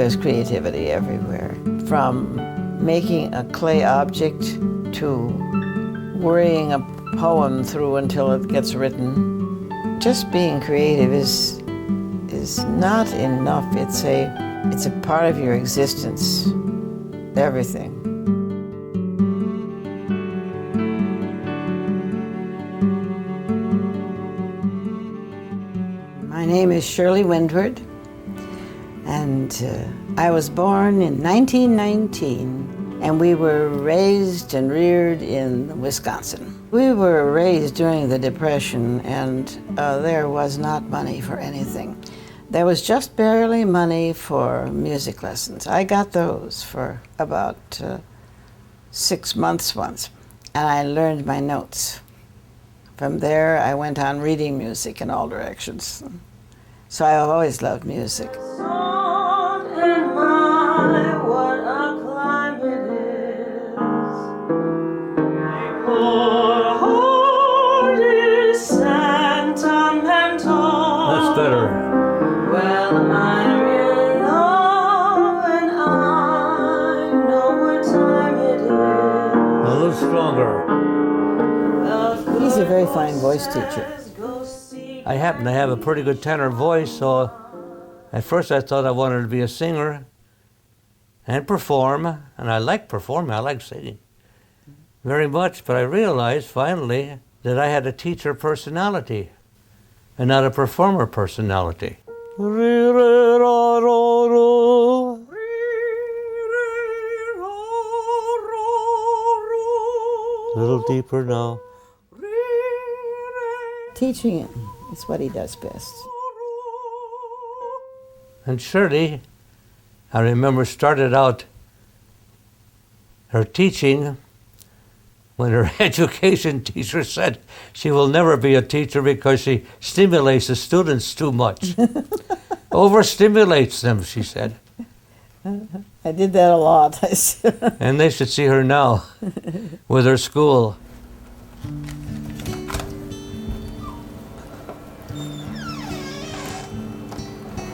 there's creativity everywhere. From making a clay object to worrying a poem through until it gets written. Just being creative is not enough. It's a part of your existence, everything. My name is Shirley Windward, and I was born in 1919, and we were raised and reared in Wisconsin. We were raised during the Depression, and there was not money for anything. There was just barely money for music lessons. I got those for about 6 months once, and I learned my notes. From there, I went on reading music in all directions. So I've always loved music. That's better. Well, I'm in love and I know what time it is. A little stronger. He's a very fine voice teacher. I happen to have a pretty good tenor voice, so at first I thought I wanted to be a singer and perform, and I like performing, I like singing very much, but I realized finally that I had a teacher personality and not a performer personality. A little deeper now. Teaching is what he does best. And Shirley, I remember, started out her teaching when her education teacher said she will never be a teacher because she stimulates the students too much. Overstimulates them, she said. I did that a lot. And they should see her now with her school.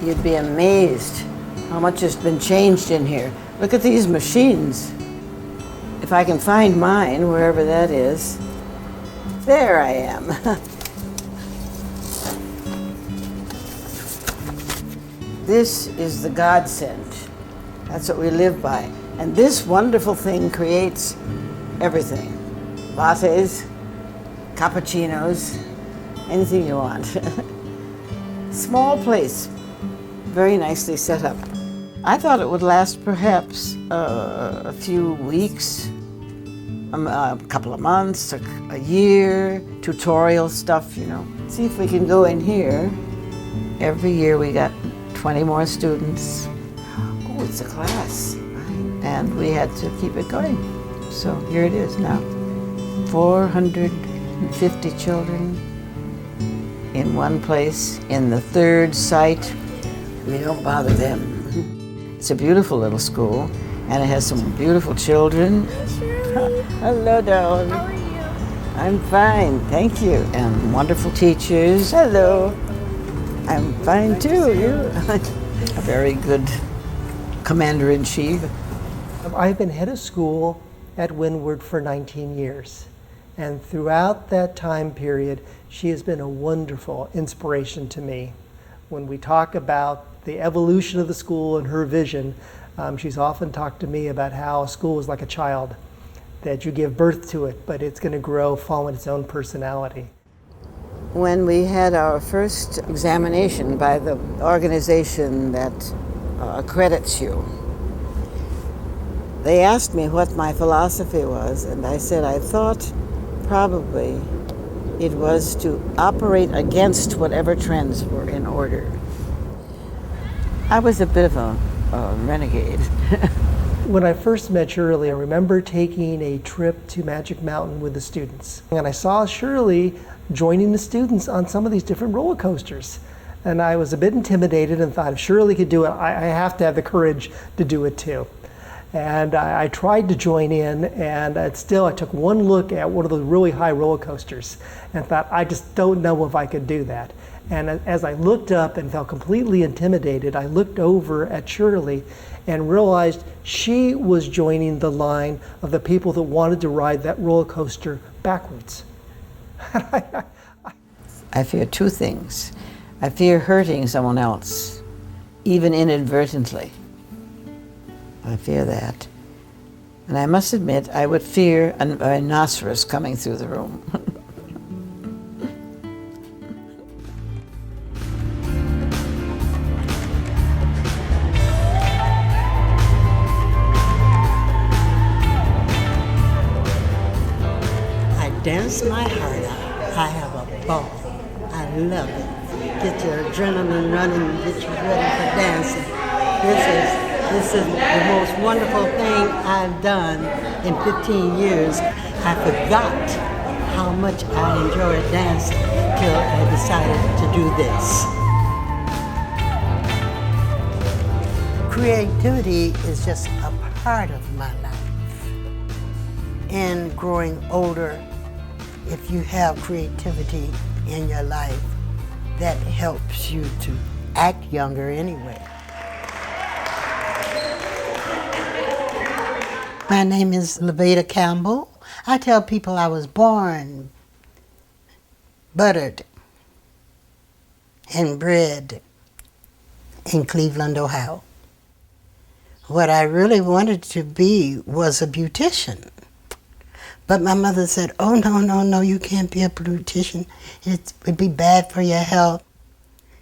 You'd be amazed how much has been changed in here. Look at these machines. If I can find mine, wherever that is, there I am. This is the godsend. That's what we live by. And this wonderful thing creates everything. Lattes, cappuccinos, anything you want. Small place, very nicely set up. I thought it would last perhaps a few weeks, a couple of months, a year, tutorial stuff, you know. See if we can go in here. Every year we got 20 more students. Oh, it's a class. And we had to keep it going. So here it is now. 450 children in one place, in the third site. We don't bother them. It's a beautiful little school, and it has some beautiful children. Hello, darling. How are you? I'm fine, thank you. And wonderful teachers. Hello. I'm fine too. You? A very good commander-in-chief. I've been head of school at Windward for 19 years. And throughout that time period, she has been a wonderful inspiration to me. When we talk about the evolution of the school and her vision, she's often talked to me about how a school is like a child, that you give birth to it, but it's going to grow following its own personality. When we had our first examination by the organization that accredits you, they asked me what my philosophy was, and I said I thought probably it was to operate against whatever trends were in order. I was a bit of a renegade. When I first met Shirley, I remember taking a trip to Magic Mountain with the students. And I saw Shirley joining the students on some of these different roller coasters. And I was a bit intimidated and thought, if Shirley could do it, I have to have the courage to do it too. And I tried to join in, and I took one look at one of the really high roller coasters and thought, I just don't know if I could do that. And as I looked up and felt completely intimidated, I looked over at Shirley and realized she was joining the line of the people that wanted to ride that roller coaster backwards. I fear two things. I fear hurting someone else, even inadvertently. I fear that. And I must admit, I would fear a rhinoceros coming through the room. I dance my heart out. I have a ball. I love it. Get your adrenaline running and get you ready for dancing. This is the most wonderful thing I've done in 15 years. I forgot how much I enjoyed dancing till I decided to do this. Creativity is just a part of my life. And growing older, if you have creativity in your life, that helps you to act younger anyway. My name is Lavada Campbell. I tell people I was born, buttered, and bred in Cleveland, Ohio. What I really wanted to be was a beautician. But my mother said, oh, no, you can't be a beautician. It would be bad for your health.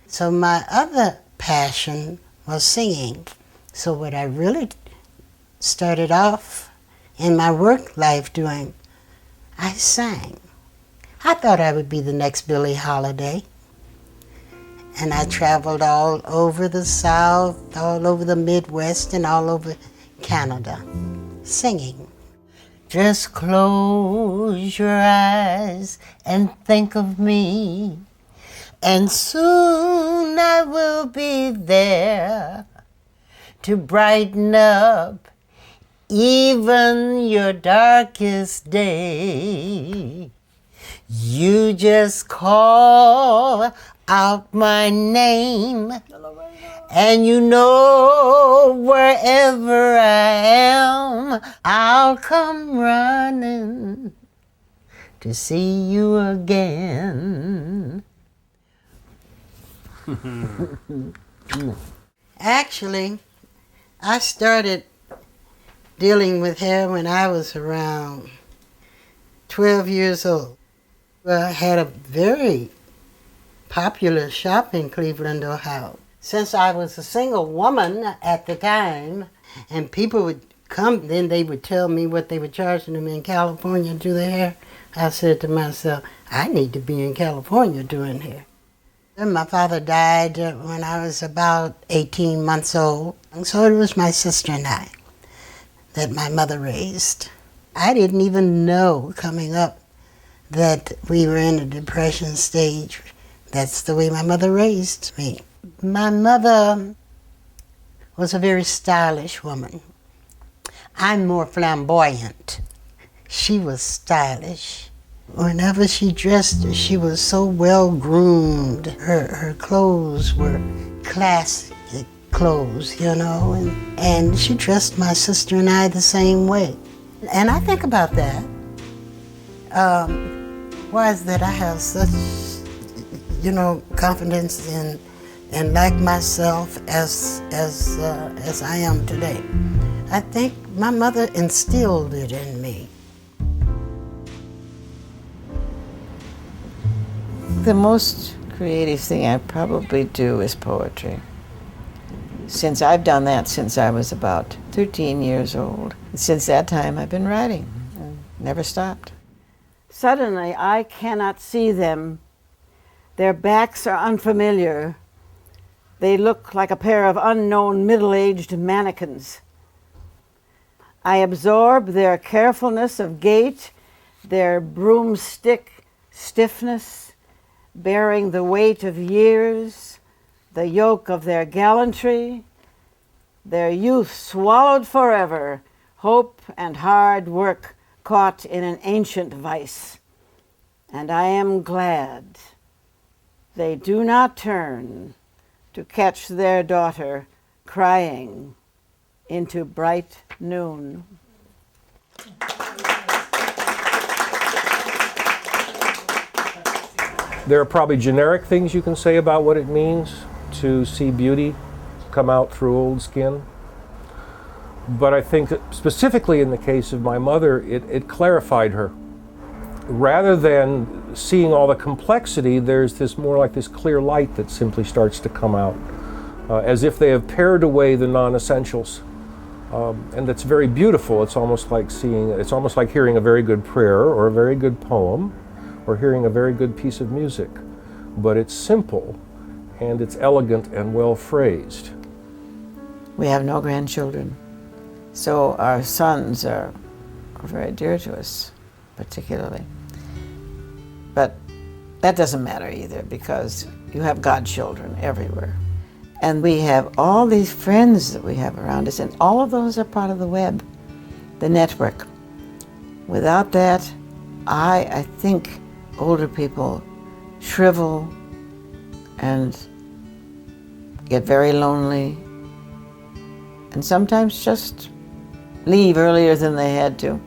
So my other passion was singing. So what I really started off in my work life doing, I sang. I thought I would be the next Billie Holiday. And I traveled all over the South, all over the Midwest, and all over Canada, singing. Just close your eyes and think of me, and soon I will be there to brighten up even your darkest day. You just call out my name, and you know wherever I am, I'll come running to see you again. Actually, I started dealing with hair when I was around 12 years old. I had a very popular shop in Cleveland, Ohio. Since I was a single woman at the time, and people would come, then they would tell me what they were charging them in California to do their hair. I said to myself, I need to be in California doing hair. Then my father died when I was about 18 months old, and so it was my sister and I that my mother raised. I didn't even know coming up that we were in a depression stage. That's the way my mother raised me. My mother was a very stylish woman. I'm more flamboyant. She was stylish. Whenever she dressed, she was so well groomed. Her clothes were classic clothes, you know, and she dressed my sister and I the same way. And I think about that. Why is that I have such, confidence in and like myself as I am today? I think my mother instilled it in me. The most creative thing I probably do is poetry. Since I've done that since I was about 13 years old. Since that time I've been writing, never stopped. Suddenly I cannot see them. Their backs are unfamiliar. They look like a pair of unknown middle-aged mannequins. I absorb their carefulness of gait, their broomstick stiffness, bearing the weight of years, the yoke of their gallantry, their youth swallowed forever, hope and hard work caught in an ancient vice. And I am glad, They do not turn to catch their daughter crying into bright noon. There are probably generic things you can say about what it means to see beauty come out through old skin. But I think that specifically in the case of my mother, it clarified her. Rather than seeing all the complexity, there's this more like this clear light that simply starts to come out, as if they have pared away the non-essentials. And that's very beautiful. It's almost like hearing a very good prayer or a very good poem or hearing a very good piece of music. But it's simple and it's elegant and well phrased. We have no grandchildren, so our sons are very dear to us, particularly. But that doesn't matter either, because you have godchildren everywhere. And we have all these friends that we have around us, and all of those are part of the web, the network. Without that, I think older people shrivel and get very lonely, and sometimes just leave earlier than they had to.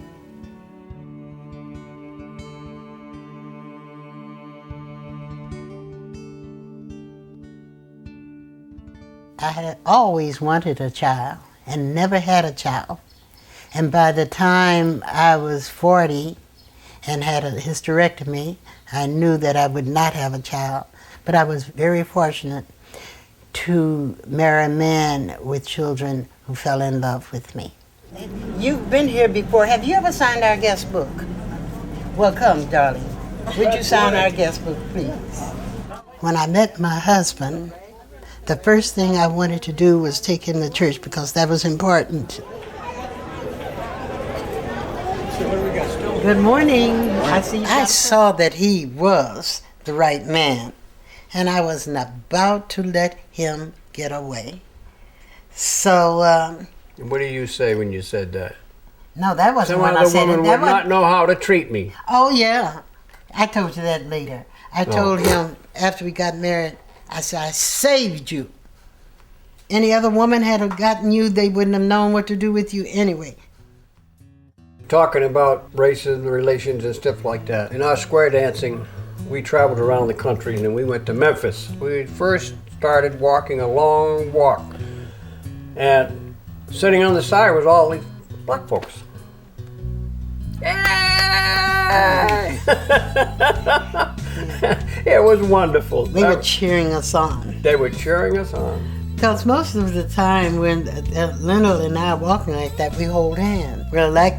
I had always wanted a child and never had a child. And by the time I was 40 and had a hysterectomy, I knew that I would not have a child. But I was very fortunate to marry a man with children who fell in love with me. You've been here before. Have you ever signed our guest book? Well, come, darling. Would you sign our guest book, please? When I met my husband, the first thing I wanted to do was take him to church because that was important. Good morning. I saw that he was the right man, and I wasn't about to let him get away. So, What do you say when you said that? no, that wasn't Some what I other said. woman would not know how to treat me. Oh, yeah. I told you that later. I told him after we got married, I said, I saved you. Any other woman had have gotten you, they wouldn't have known what to do with you anyway. Talking about races and relations and stuff like that. In our square dancing, we traveled around the country and then we went to Memphis. We first started walking a long walk, and sitting on the side was all these black folks. Yay! It was wonderful. They were cheering us on. They were cheering us on. Because most of the time when Lionel and I are walking like that, we hold hands. We're like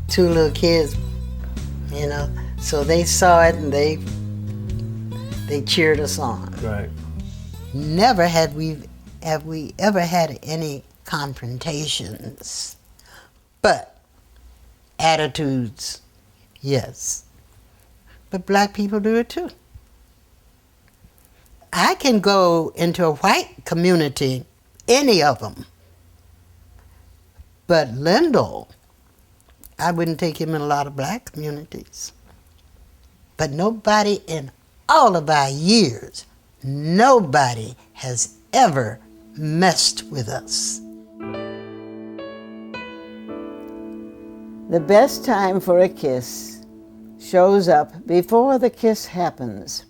two little kids, you know. So they saw it and they cheered us on. Right. Never have we ever had any confrontations, but attitudes, yes. But black people do it too. I can go into a white community, any of them, but Lyndall, I wouldn't take him in a lot of black communities. But nobody in all of our years, nobody has ever messed with us. The best time for a kiss shows up before the kiss happens.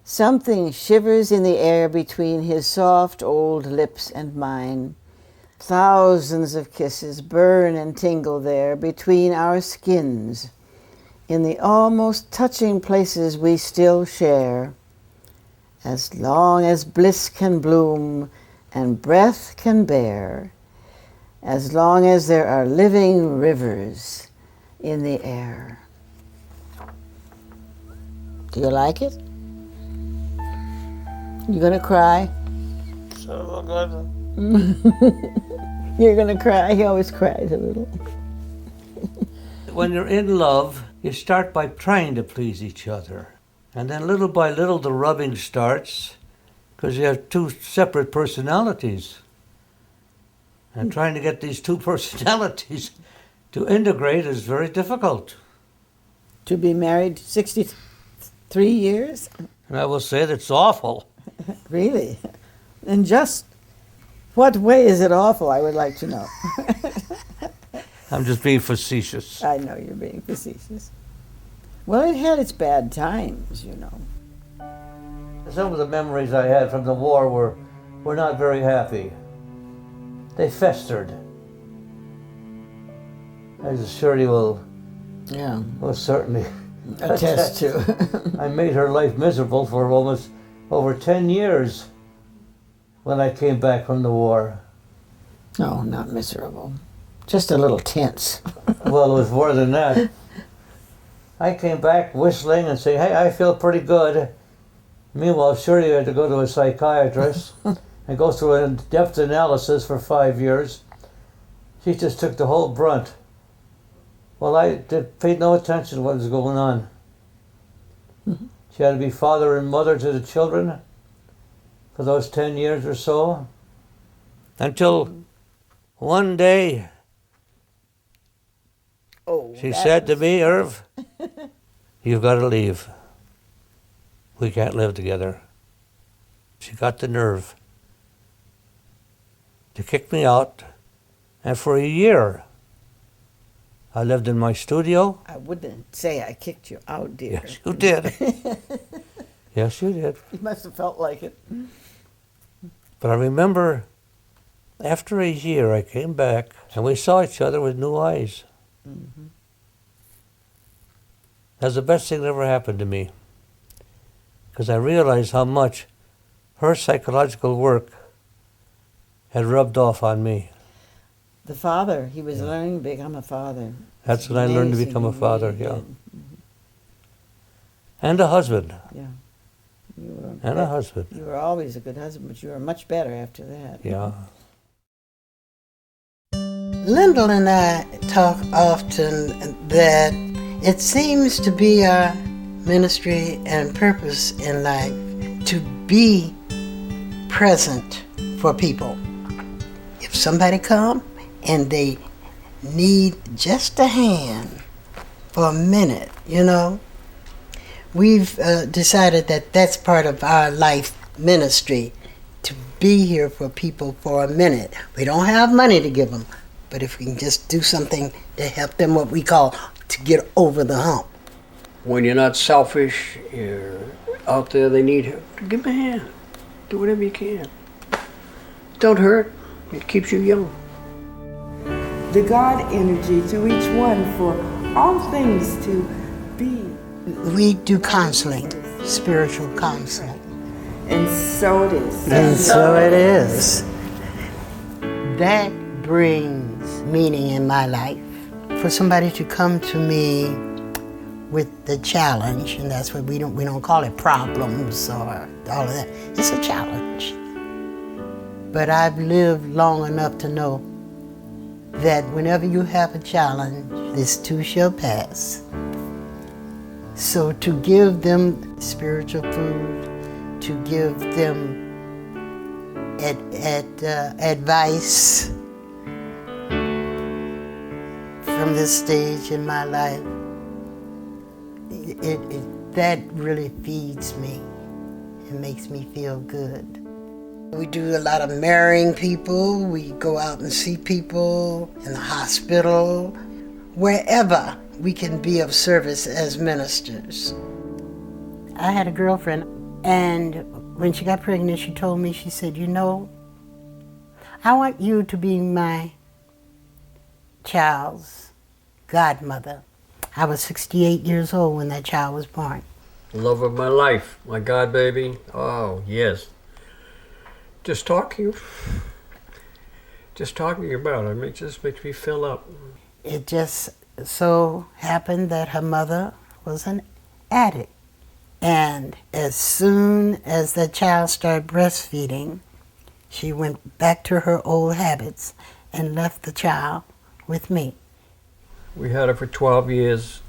Something shivers in the air between his soft old lips and mine. Thousands of kisses burn and tingle there between our skins, in the almost touching places we still share. As long as bliss can bloom and breath can bear, as long as there are living rivers in the air. Do you like it? You gonna cry? You're gonna cry? He always cries a little. When you're in love, you start by trying to please each other. And then little by little the rubbing starts, because you have two separate personalities. And trying to get these two personalities to integrate is very difficult. To be married 63 years? And I will say that it's awful. Really? In just what way is it awful, I would like to know. I'm just being facetious. I know you're being facetious. Well, it had its bad times, you know. Some of the memories I had from the war were not very happy. They festered. As Shirley will certainly Attest to. I made her life miserable for almost over 10 years when I came back from the war. No, not miserable. Just a little tense. Well, it was more than that. I came back whistling and saying, hey, I feel pretty good. Meanwhile, Shirley had to go to a psychiatrist and go through an in-depth analysis for 5 years. She just took the whole brunt. Well, I paid no attention to what was going on. She had to be father and mother to the children for those 10 years or so. Until one day, she said to me, Irv, you've got to leave. We can't live together. She got the nerve to kick me out, and for a year, I lived in my studio. I wouldn't say I kicked you out, dear. Yes, you did. Yes, you did. You must have felt like it. But I remember after a year I came back and we saw each other with new eyes. Mm-hmm. That's the best thing that ever happened to me. Because I realized how much her psychological work had rubbed off on me. The father, he was learning to become a father. That's when I learned to Amazing, become a he father, really yeah. did. Mm-hmm. And a husband. Yeah. And a husband. You were always a good husband, but you were much better after that. Yeah. Lyndall and I talk often that it seems to be our ministry and purpose in life to be present for people. If somebody comes and they need just a hand for a minute, you know, we've decided that that's part of our life ministry, to be here for people for a minute. We don't have money to give them, but if we can just do something to help them, what we call to get over the hump. When you're not selfish, you're out there, they need help. Give them a hand. Do whatever you can. Don't hurt. It keeps you young. The God energy to each one for all things to be. We do counseling, spiritual counseling. And so it is. And so it is. That brings meaning in my life. For somebody to come to me with the challenge, and that's what we don't call it problems or all of that. It's a challenge. But I've lived long enough to know that whenever you have a challenge, this too shall pass. So to give them spiritual food, to give them advice from this stage in my life, that really feeds me. It makes me feel good. We do a lot of marrying people. We go out and see people in the hospital, wherever we can be of service as ministers. I had a girlfriend, and when she got pregnant, she told me, she said, you know, I want you to be my child's godmother. I was 68 years old when that child was born. Love of my life, my God baby. Oh, yes. Just talking about it, it just makes me fill up. It just so happened that her mother was an addict. And as soon as that child started breastfeeding, she went back to her old habits and left the child with me. We had her for 12 years,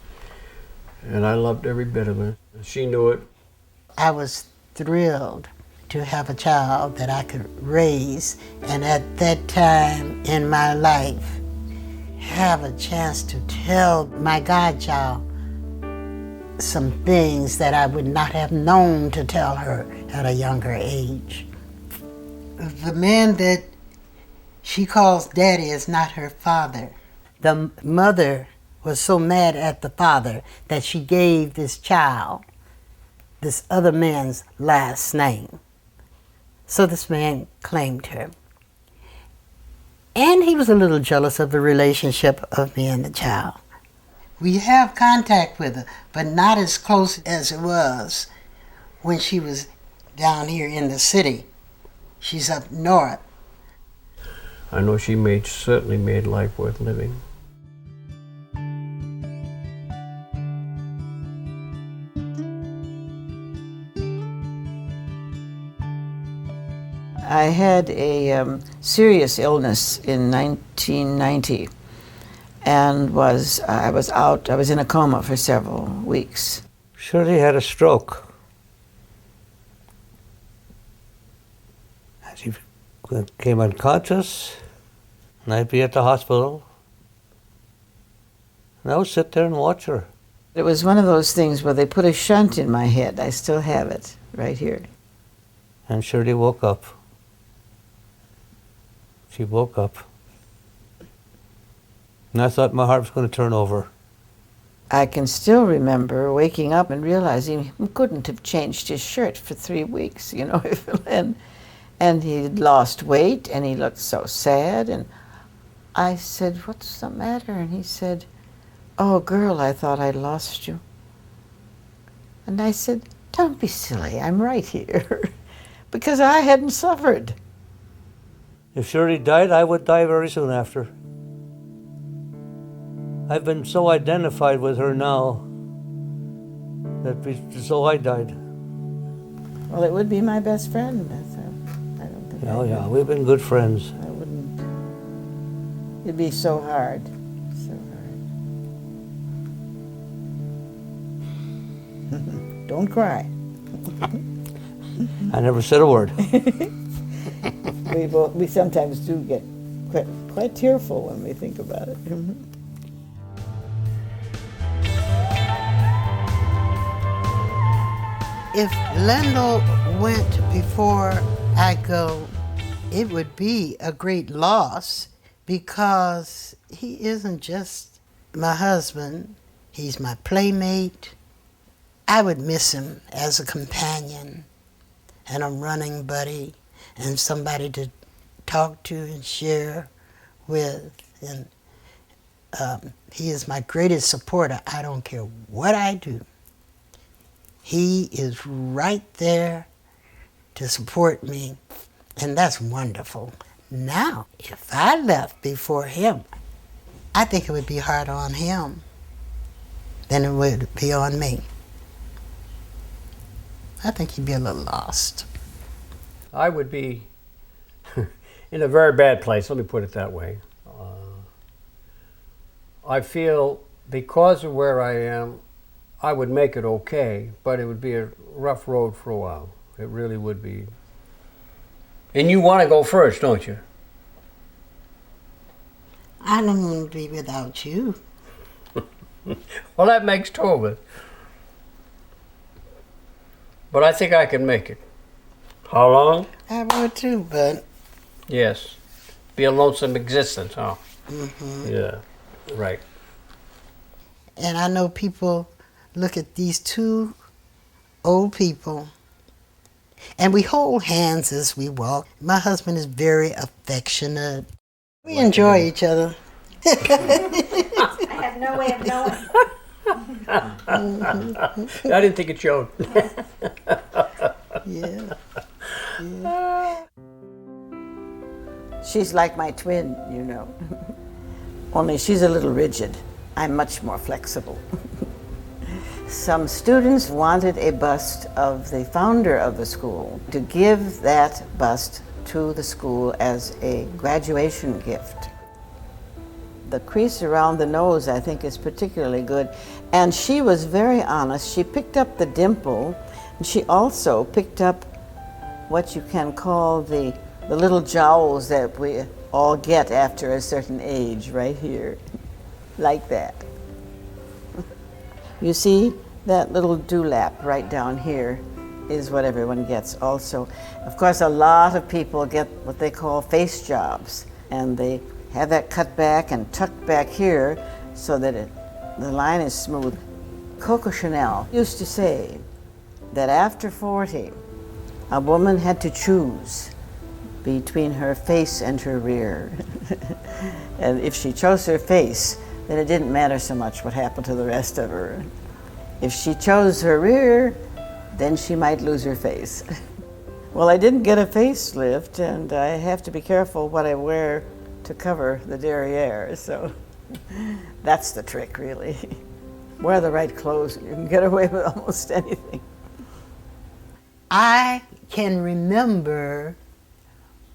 and I loved every bit of her. She knew it. I was thrilled to have a child that I could raise, and at that time in my life, have a chance to tell my godchild some things that I would not have known to tell her at a younger age. The man that she calls daddy is not her father. The mother was so mad at the father that she gave this child this other man's last name. So this man claimed her. And he was a little jealous of the relationship of me and the child. We have contact with her, but not as close as it was when she was down here in the city. She's up north. I know she certainly made life worth living. I had a serious illness in 1990 and I was in a coma for several weeks. Shirley had a stroke. She became unconscious, and I'd be at the hospital, and I would sit there and watch her. It was one of those things where they put a shunt in my head. I still have it right here. And Shirley woke up. She woke up. And I thought my heart was going to turn over. I can still remember waking up and realizing he couldn't have changed his shirt for 3 weeks, you know. And he'd lost weight, and he looked so sad. And I said, "What's the matter?" And he said, "Oh, girl, I thought I'd lost you." And I said, "Don't be silly, I'm right here." Because I hadn't suffered. If Shirley died, I would die very soon after. I've been so identified with her now that so I died. Well, it would be my best friend. I don't think. Oh yeah, we've been good friends. I wouldn't. It'd be so hard, so hard. Don't cry. I never said a word. We sometimes do get quite tearful when we think about it. If Lendl went before I go, it would be a great loss because he isn't just my husband, he's my playmate. I would miss him as a companion and a running buddy and somebody to talk to and share with. And he is my greatest supporter. I don't care what I do. He is right there to support me, and that's wonderful. Now, if I left before him, I think it would be harder on him than it would be on me. I think he'd be a little lost. I would be in a very bad place, let me put it that way. I feel because of where I am, I would make it okay, but it would be a rough road for a while. It really would be. And you want to go first, don't you? I don't want to be without you. Well, that makes two of us. But I think I can make it. How long? I would too, but... Yes. Be a lonesome existence, huh? Mm-hmm. Yeah, right. And I know people look at these two old people, and we hold hands as we walk. My husband is very affectionate. We enjoy each other. I have no way of knowing. I didn't think it showed. Yeah. She's like my twin, you know. Only she's a little rigid. I'm much more flexible. Some students wanted a bust of the founder of the school to give that bust to the school as a graduation gift. The crease around the nose, I think, is particularly good. And she was very honest. She picked up the dimple, and she also picked up what you can call the little jowls that we all get after a certain age, right here, like that. You see, That little dewlap right down here is what everyone gets also. Of course, a lot of people get what they call face jobs, and they have that cut back and tucked back here so that the line is smooth. Coco Chanel used to say that after 40, a woman had to choose between her face and her rear. And if she chose her face, then it didn't matter so much what happened to the rest of her. If she chose her rear, then she might lose her face. Well, I didn't get a facelift, and I have to be careful what I wear to cover the derriere, so that's the trick, really. Wear the right clothes, and you can get away with almost anything. I can remember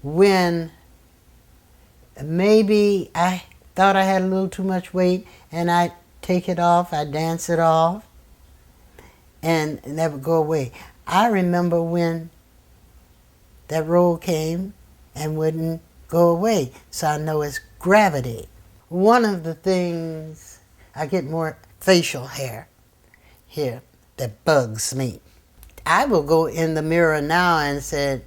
when maybe I thought I had a little too much weight, and I take it off, I dance it off, and that would go away. I remember when that roll came and wouldn't go away, so I know it's gravity. One of the things, I get more facial hair here that bugs me. I will go in the mirror now and say,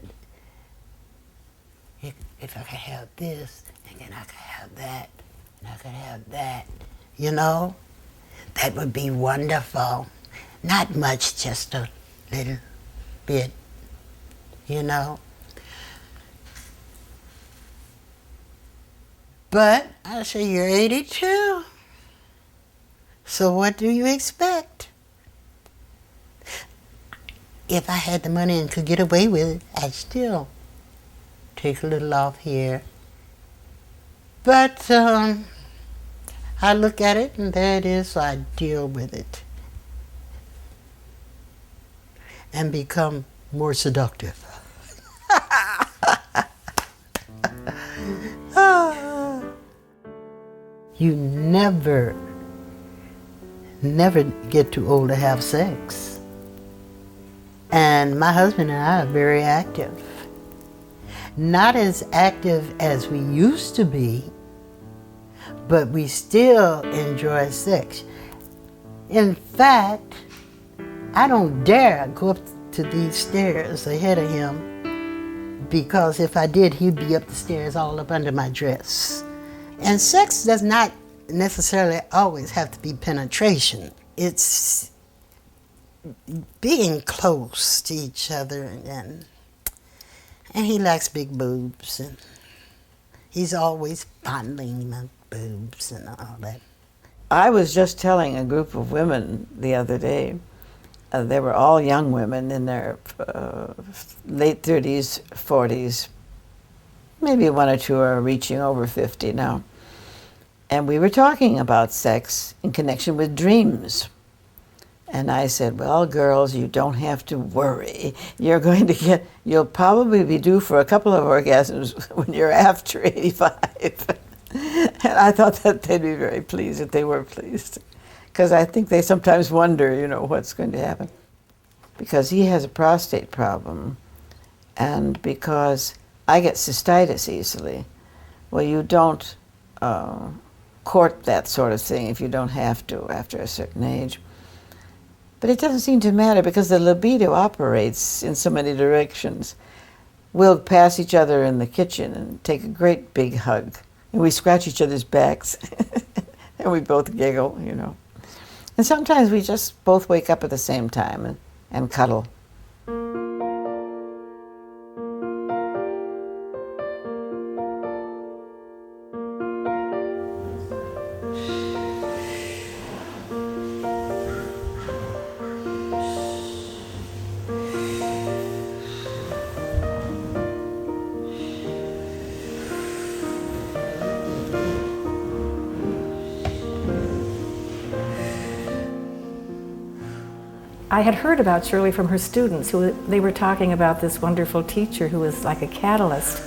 if I could have this, and then I could have that, and I could have that, you know, that would be wonderful. Not much, just a little bit, you know. But I say, you're 82, so what do you expect? If I had the money and could get away with it, I'd still take a little off here. But I look at it, and there it is, so I deal with it and become more seductive. You never get too old to have sex. And my husband and I are very active. Not as active as we used to be, but we still enjoy sex. In fact, I don't dare go up to these stairs ahead of him, because if I did, he'd be up the stairs all up under my dress. And sex does not necessarily always have to be penetration. It's being close to each other, and he likes big boobs, and he's always fondling my boobs and all that. I was just telling a group of women the other day, they were all young women in their late 30s, 40s, maybe one or two are reaching over 50 now. And we were talking about sex in connection with dreams. And I said, well, girls, you don't have to worry. You'll probably be due for a couple of orgasms when you're after 85. And I thought that they'd be very pleased if they were pleased. Because I think they sometimes wonder, you know, what's going to happen. Because he has a prostate problem, and because I get cystitis easily. Well, you don't court that sort of thing if you don't have to after a certain age. But it doesn't seem to matter, because the libido operates in so many directions. We'll pass each other in the kitchen and take a great big hug. And we scratch each other's backs. And we both giggle, you know. And sometimes we just both wake up at the same time and cuddle. I had heard about Shirley from her students, they were talking about this wonderful teacher who was like a catalyst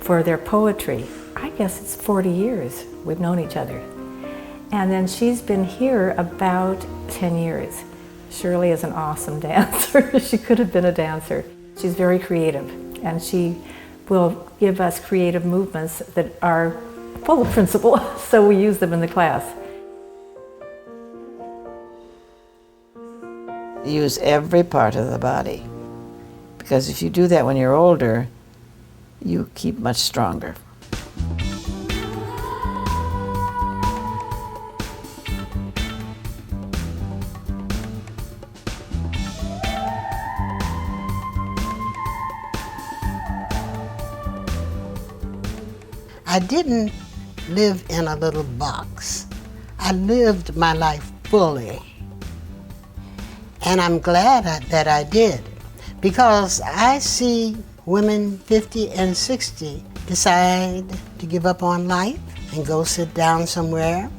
for their poetry. I guess it's 40 years we've known each other. And then she's been here about 10 years. Shirley is an awesome dancer. She could have been a dancer. She's very creative, and she will give us creative movements that are full of principle, so we use them in the class. use every part of the body. Because if you do that when you're older, you keep much stronger. I didn't live in a little box. I lived my life fully. And I'm glad that I did, because I see women 50 and 60 decide to give up on life and go sit down somewhere,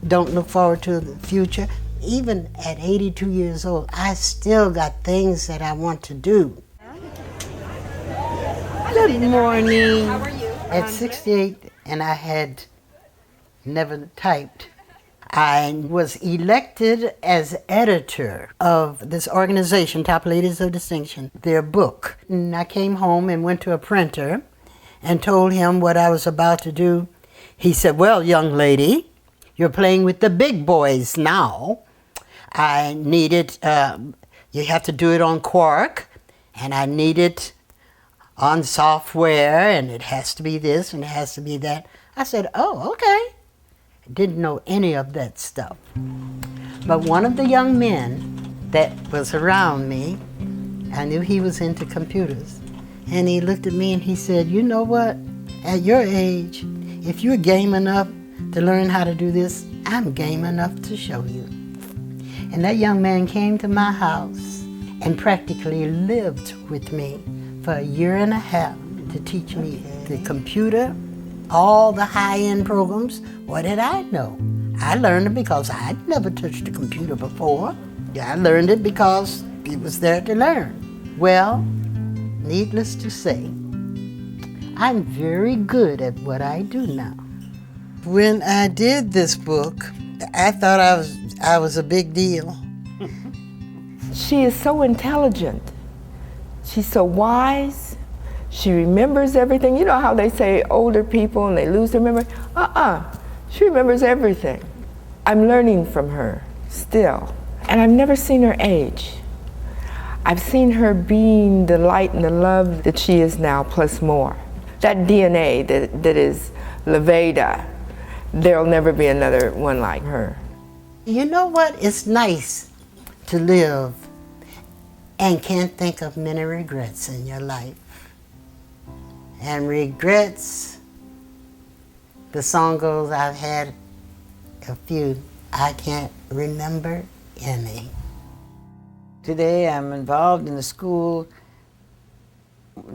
don't look forward to the future. Even at 82 years old, I still got things that I want to do. Good morning. How are you? At 68, and I had never typed, I was elected as editor of this organization, Top Ladies of Distinction, their book. And I came home and went to a printer and told him what I was about to do. He said, well, young lady, you're playing with the big boys now. I need it, you have to do it on Quark, and I need it on software, and it has to be this and it has to be that. I said, oh, okay. Didn't know any of that stuff. But one of the young men that was around me, I knew he was into computers. And he looked at me and he said, you know what? At your age, if you're game enough to learn how to do this, I'm game enough to show you. And that young man came to my house and practically lived with me for a year and a half to teach me the computer, all the high-end programs. What did I know? I learned it because I'd never touched a computer before. I learned it because it was there to learn. Well, needless to say, I'm very good at what I do now. When I did this book, I thought I was a big deal. She is so intelligent. She's so wise. She remembers everything. You know how they say older people and they lose their memory? She remembers everything. I'm learning from her still. And I've never seen her age. I've seen her being the light and the love that she is now, plus more. That DNA that is Lavada, there'll never be another one like her. You know what? It's nice to live and can't think of many regrets in your life. And regrets, the song goes, I've had a few, I can't remember any. Today I'm involved in the school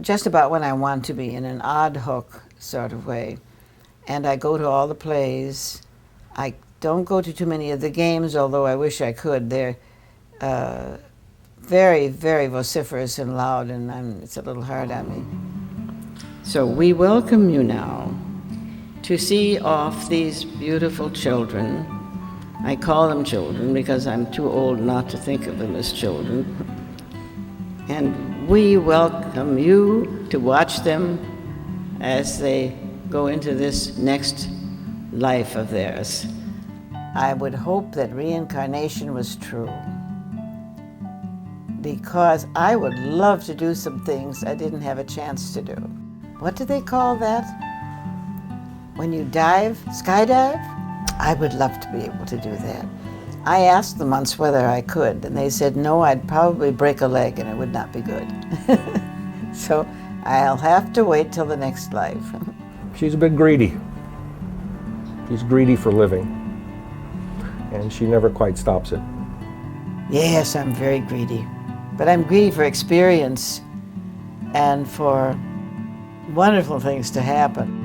just about when I want to be, in an ad hoc sort of way. And I go to all the plays. I don't go to too many of the games, although I wish I could. They're very, very vociferous and loud, and it's a little hard on me. So we welcome you now to see off these beautiful children. I call them children because I'm too old not to think of them as children. And we welcome you to watch them as they go into this next life of theirs. I would hope that reincarnation was true, because I would love to do some things I didn't have a chance to do. What do they call that? When you dive, skydive? I would love to be able to do that. I asked them once whether I could, and they said no, I'd probably break a leg and it would not be good. So I'll have to wait till the next life. She's a bit greedy. She's greedy for living, and she never quite stops it. Yes, I'm very greedy. But I'm greedy for experience and for wonderful things to happen.